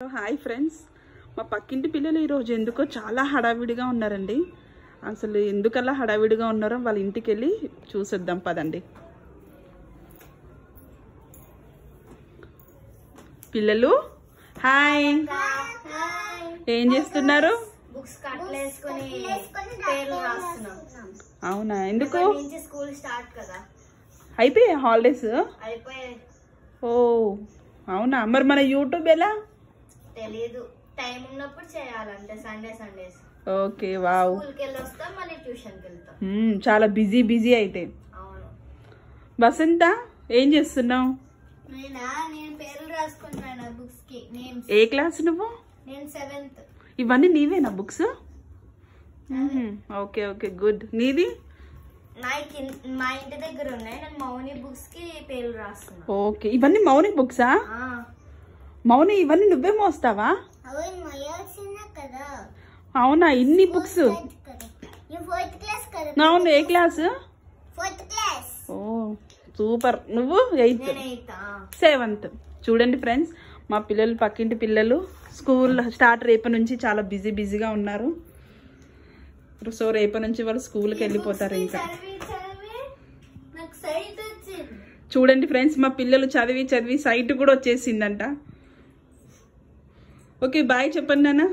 Hi friends, మా పక్కింటి పిల్లలు ఈరోజు ఎందుకో చాలా హడావిడిగా ఉన్నారండి. అసలు ఎందుకలా హడావిడిగా ఉన్నారో వాళ్ళ ఇంటికి వెళ్ళి చూసేద్దాం పదండి. పిల్లలు హాయ్, ఏం చేస్తున్నారు? అవునా, ఎందుకు? అయిపోయాయి హాలిడేస్? ఓ అవునా, మరి మన యూట్యూబ్ ఎలా? తెలీదు, టైం ఉన్నప్పుడు చేయాలంటే సండేస్. Okay, wow. స్కూల్కి వెళ్ళి వస్తాం, మళ్ళీ ట్యూషన్కి వెళ్తాం. చాలా బిజీ అయితే. అవును. వసంత, ఏం చేస్తున్నావు? నేను పేర్లు రాసుకుంటున్నాను బుక్స్ కి. ఏ క్లాస్ నువ్వు? నేను 7th. ఇవన్నీ నీవేనా బుక్స్? Okay okay, good. నీది? మా ఇంటి దగ్గర ఉన్నాయి. నేను మౌని బుక్స్ కి పేర్లు రాస్తున్నా. ఓకే, ఇవన్నీ మౌని బుక్సా? మౌని, ఇవన్నీ నువ్వే మోస్తావా? అవునా, ఇన్ని బుక్స్? అవును, ఏ క్లాస్? ఓ సూపర్. నువ్వు 8th, 7th. చూడండి ఫ్రెండ్స్, మా పిల్లలు, పక్కింటి పిల్లలు స్కూల్ స్టార్ట్ రేపటి నుంచి చాలా బిజీగా ఉన్నారు. సో రేపటి నుంచి వాళ్ళు స్కూల్కి వెళ్ళిపోతారు. ఇంకా చూడండి ఫ్రెండ్స్, మా పిల్లలు చదివి సైట్ కూడా వచ్చేసిందంట. ఓకే, బాయ్ చెప్పండి నాన్న.